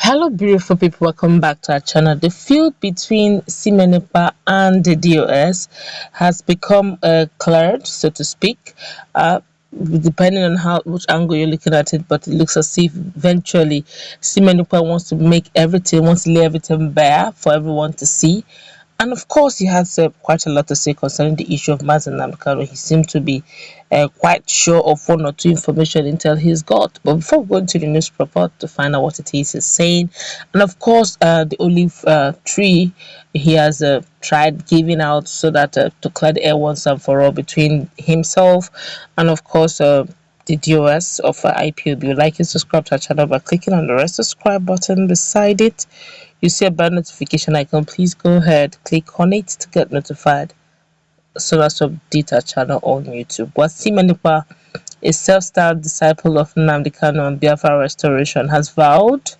Hello, beautiful people. Welcome back to our channel. The feud between Ekpa and the DOS has become cleared, so to speak, depending on which angle you're looking at it. But it looks as if eventually Ekpa wants to lay everything bare for everyone to see. And of course, he has quite a lot to say concerning the issue of Nnamdi Kanu. He seemed to be quite sure of one or two information until he's got. But before going to the news report to find out what it is he's saying, and of course, the olive tree he has tried giving out so that to clear the air once and for all between himself and, of course, the DOS of IPOB. You'd like to subscribe to our channel by clicking on the red subscribe button beside it. You see a bell notification icon. Please go ahead, click on it to get notified so as to update our channel on YouTube. Ekpa, a self-styled disciple of Nnamdi Kanu and Biafra restoration, has vowed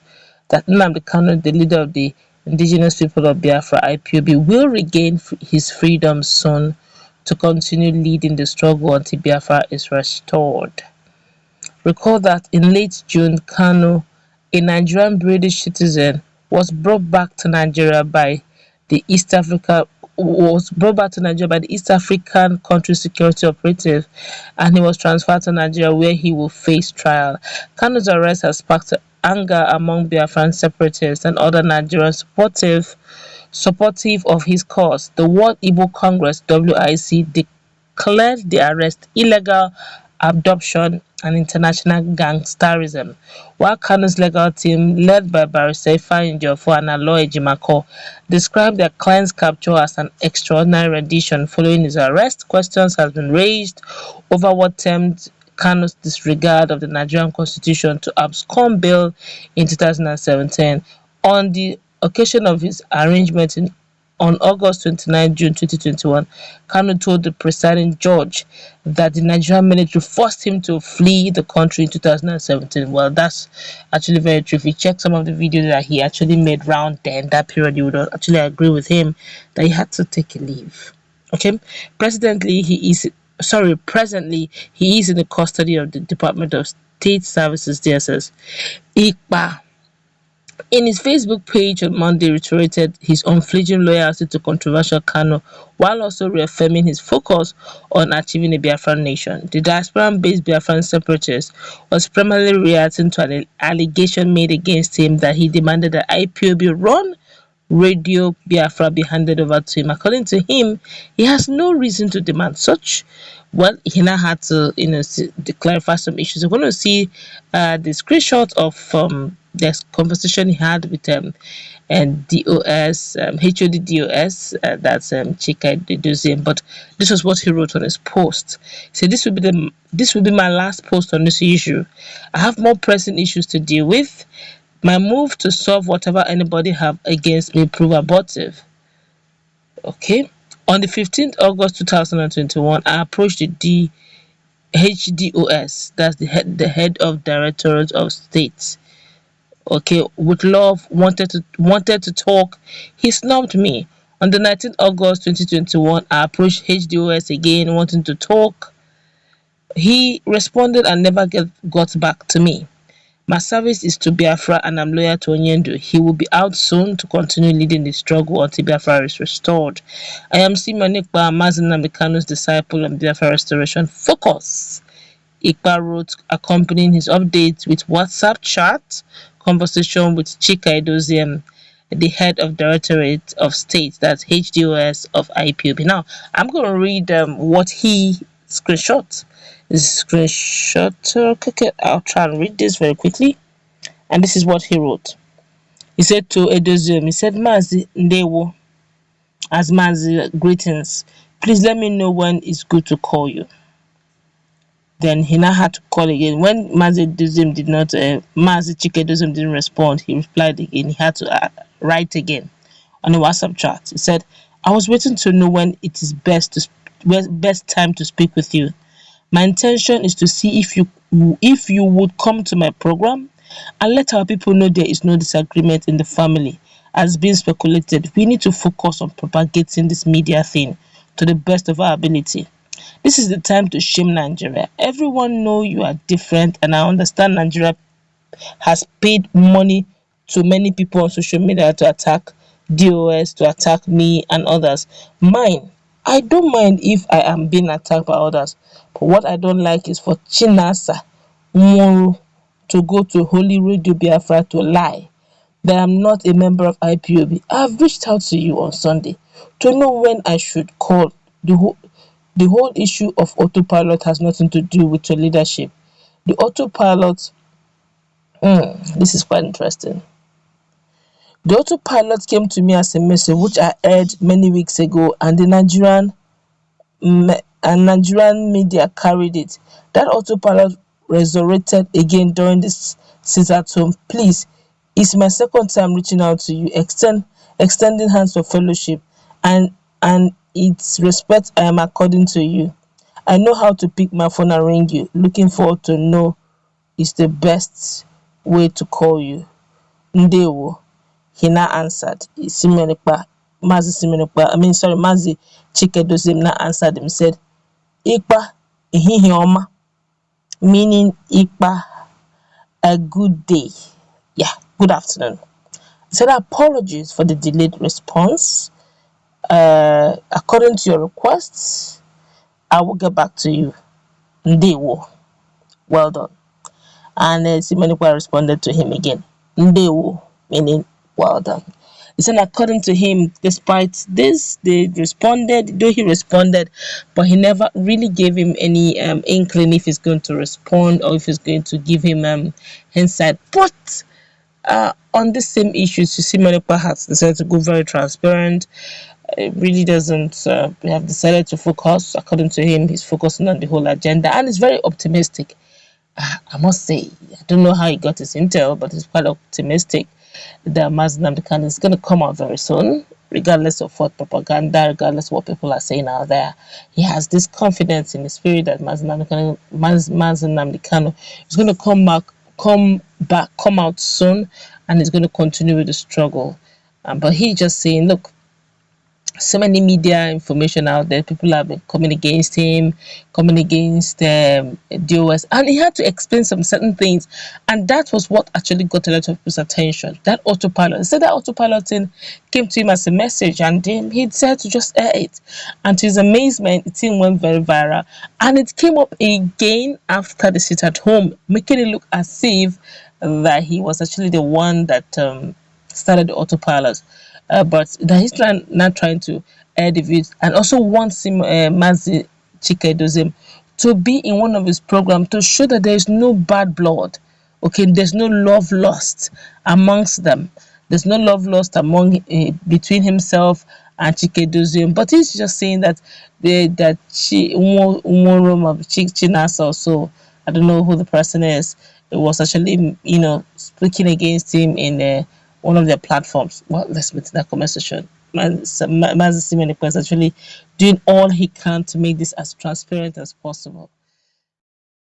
that Nnamdi Kanu, the leader of the indigenous people of Biafra IPOB, will regain his freedom soon to continue leading the struggle until Biafra is restored. Recall that in late June, Kanu, a Nigerian British citizen, was brought back to Nigeria by the East African country security operative, and he was transferred to Nigeria where he will face trial. Kanu's arrest has sparked anger among Biafran separatists and other Nigerians supportive of his cause. The World Igbo Congress (WIC) declared the arrest illegal, abduction, and international gangsterism, while Kanu's legal team, led by Barrister Ifeanyi Njofo and Aloy Ejimako, described their client's capture as an extraordinary rendition. Following his arrest, questions have been raised over what termed Kanu's disregard of the Nigerian constitution to abscond bail in 2017. On the occasion of his arraignment on August 29, June 2021, Kanu told the presiding judge that the Nigerian military forced him to flee the country in 2017. Well, that's actually very true. If you check some of the videos that he actually made round then, that period, you would actually agree with him that he had to take a leave. Okay, presently he is in the custody of the Department of State Services (DSS). Ekpa, in his Facebook page on Monday, reiterated his unflinching loyalty to controversial Kanu, while also reaffirming his focus on achieving a Biafran nation. The diaspora-based Biafran separatist was primarily reacting to an allegation made against him that he demanded that IPOB run Radio Biafra be handed over to him. According to him, he has no reason to demand such. Well, he now had to, clarify some issues. We're going to see the screenshot of this conversation he had with and DOS, HOD DOS, that's Chika Edoziem. But this was what he wrote on his post. He said, "This will be my last post on this issue. I have more pressing issues to deal with. My move to solve whatever anybody have against me prove abortive." Okay. On the 15th August 2021, I approached the HDOS, that's the head of Directorate of States. Okay, with love, wanted to talk. He snubbed me. On the 19th August 2021, I approached HDOS again, wanting to talk. He responded and never got back to me. My service is to Biafra and I'm loyal to Onyendu. He will be out soon to continue leading the struggle until Biafra is restored. I am Ekpa, Nnamdi Kanu's disciple on Biafra restoration. Focus. Ekpa wrote, accompanying his updates with WhatsApp chat conversation with Chika Edoziem, the head of Directorate of State, that's HDOS of IPOB. Now, I'm going to read what he screenshot. Okay, I'll try and read this very quickly. And this is what he wrote. He said to Edoziem, he said, "Mazi Ndewo, as Mazi, greetings. Please let me know when it's good to call you." Then he now had to call again. When Mazi Edoziem did not, Mazi Chika Edoziem didn't respond, he replied again. He had to write again on a WhatsApp chat. He said, "I was waiting to know when it is best time to speak with you. My intention is to see if you would come to my program and let our people know there is no disagreement in the family as being speculated. We need to focus on propagating this media thing to the best of our ability. This is the time to shame Nigeria. Everyone know you are different, and I understand Nigeria has paid money to many people on social media to attack DOS, to attack me and others. Mine, I don't mind if I am being attacked by others, but what I don't like is for Chinasa Moro to go to Holy Radio Biafra to lie that I'm not a member of IPOB. I've reached out to you on Sunday to know when I should call. The whole issue of autopilot has nothing to do with your leadership. The autopilot, this is quite interesting. The autopilot came to me as a message which I heard many weeks ago, and the Nigerian media carried it. That autopilot resurrected again during this sit at home. Please, it's my second time reaching out to you, extending hands of fellowship, and it's respect I am according to you. I know how to pick my phone and ring you. Looking forward to know is the best way to call you. Ndewo. He now answered. Mazi Chika Edoziem now answered him, said, Ekpa ehihie ọma, meaning Ekpa, a good day. Yeah, good afternoon. He said, apologies for the delayed response. According to your requests, I will get back to you. Ndewo. Well done. And Simenukwa responded to him again. Ndewo, meaning well done. He said, according to him, despite this, they responded, though he responded, but he never really gave him any inkling if he's going to respond or if he's going to give him insight. But on the same issues, you see, Simenukwa has decided to go very transparent. It really doesn't, we have decided to focus. According to him, he's focusing on the whole agenda and he's very optimistic. I must say, I don't know how he got his intel, but he's quite optimistic that Nnamdi Kanu is going to come out very soon, regardless of what propaganda, regardless of what people are saying out there. He has this confidence in the spirit that Nnamdi Kanu is going to come out soon, and he's going to continue with the struggle. But he's just saying, look, so many media information out there, people have been coming against him, coming against DOS, and he had to explain some certain things, and that was what actually got a lot of people's attention. That autopilot, so that autopiloting came to him as a message, and he decided to just air it, and to his amazement, it went very viral, and it came up again after the sit at home, making it look as if that he was actually the one that started the autopilot. But that he's not trying to air the views, and also wants him, Mazi Chika Edoziem, to be in one of his programs to show that there is no bad blood. Okay, there's no love lost amongst them. There's no love lost between himself and Chika Edoziem. But he's just saying that Umorom of Chinasa, also, I don't know who the person is, it was actually, speaking against him in one of their platforms. Well, let's meet in that comment section. Mazi Simenukwa is actually doing all he can to make this as transparent as possible.